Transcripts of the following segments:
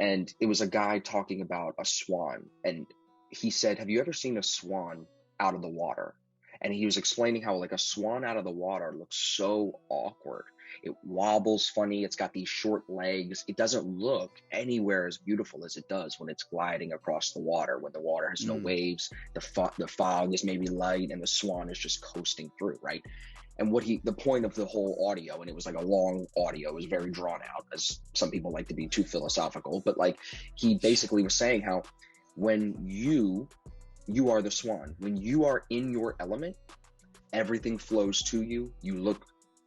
and it was a guy talking about a swan, and he said, have you ever seen a swan out of the water? And he was explaining how like a swan out of the water looks so awkward. It wobbles funny. It's got these short legs. It doesn't look anywhere as beautiful as it does when it's gliding across the water, when the water has no waves, the fog is maybe light, and the swan is just coasting through, right? And the point of the whole audio, and it was like a long audio, it was very drawn out, as some people like to be too philosophical, but like he basically was saying how when you are the swan, when you are in your element, everything flows to you. You look,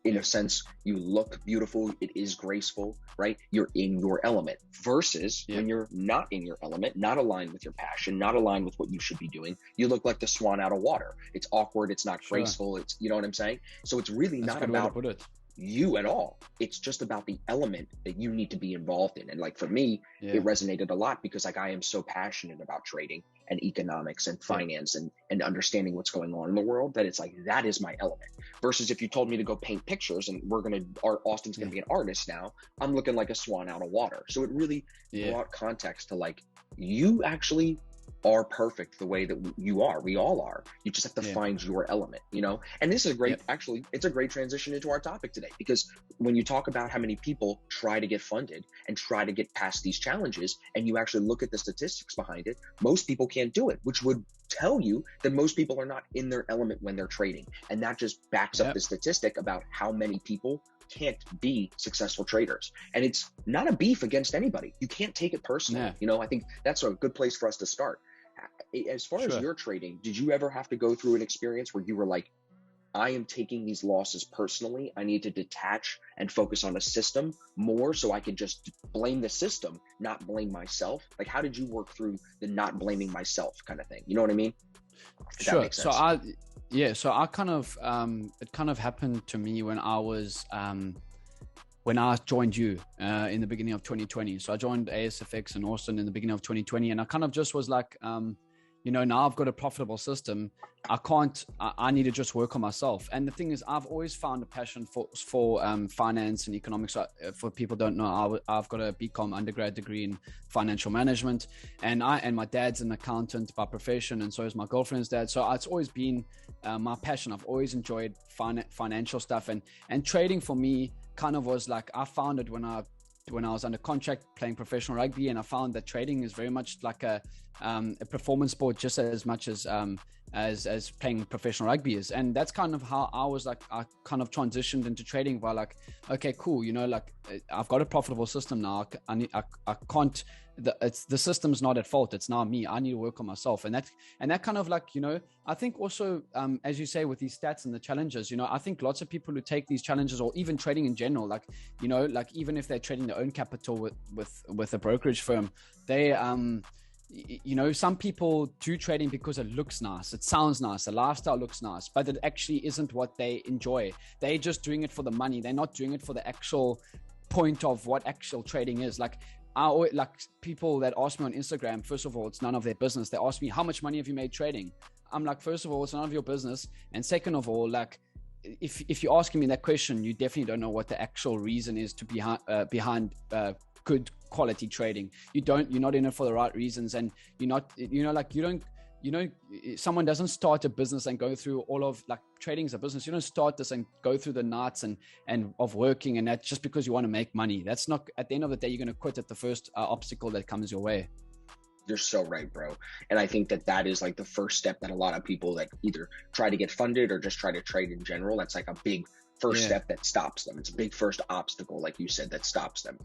in a sense, you look beautiful. It is graceful, right? You're in your element versus when you're not in your element, not aligned with your passion, not aligned with what you should be doing. You look like the swan out of water. It's awkward. It's not graceful. It's, you know what I'm saying? So it's really not about you at all. It's just about the element that you need to be involved in. And like for me, it resonated a lot because like I am so passionate about trading and economics and finance and understanding what's going on in the world, that it's like, that is my element. Versus if you told me to go paint pictures and Austin's going to be an artist now, I'm looking like a swan out of water. So it really brought context to like, you actually are perfect the way that you are. We all are. You just have to find your element, you know? And this is a great, actually, it's a great transition into our topic today, because when you talk about how many people try to get funded and try to get past these challenges, and you actually look at the statistics behind it, most people can't do it, which would tell you that most people are not in their element when they're trading. And that just backs up the statistic about how many people can't be successful traders. And it's not a beef against anybody. You can't take it personally. You know, I think that's a good place for us to start. As far as your trading, did you ever have to go through an experience where you were like, I am taking these losses personally. I need to detach and focus on a system more so I can just blame the system, not blame myself? Like, how did you work through the not blaming myself kind of thing? You know what I mean? Sure. So I kind of, it kind of happened to me when I was, when I joined you in the beginning of 2020. So I joined ASFX in Austin in the beginning of 2020. And I kind of just was like, you know, now I've got a profitable system. I need to just work on myself. And the thing is, I've always found a passion for finance and economics. For people who don't know, I've got a BCom undergrad degree in financial management, and my dad's an accountant by profession, and so is my girlfriend's dad. So it's always been my passion. I've always enjoyed financial stuff, and trading for me kind of was like, I found it when I was under contract playing professional rugby, and I found that trading is very much like a performance sport, just as much as playing professional rugby is. And that's kind of how I kind of transitioned into trading by like, okay, cool, you know, like I've got a profitable system now. I can't, the system's not at fault. It's now me. I need to work on myself. And that kind of like, you know, I think also, as you say, with these stats and the challenges, you know, I think lots of people who take these challenges, or even trading in general, like, you know, like even if they're trading their own capital with a brokerage firm, they, you know, some people do trading because it looks nice, it sounds nice, the lifestyle looks nice, but it actually isn't what they enjoy. They're just doing it for the money. They're not doing it for the actual point of what actual trading is. Like, like people that ask me on Instagram, first of all, it's none of their business. They ask me, how much money have you made trading? I'm like, first of all, it's none of your business. And second of all, like, if you're asking me that question, you definitely don't know what the actual reason is to behind good quality trading. You're not in it for the right reasons, and you're not, you know, like someone doesn't start a business and go through all of, like, trading is a business. You don't start this and go through the nights and of working, and that's just because you want to make money. That's not, at the end of the day, you're going to quit at the first obstacle that comes your way. You're so right, bro. And I think that is like the first step that a lot of people that either try to get funded or just try to trade in general, that's like a big first step that stops them. It's a big first obstacle, like you said, that stops them.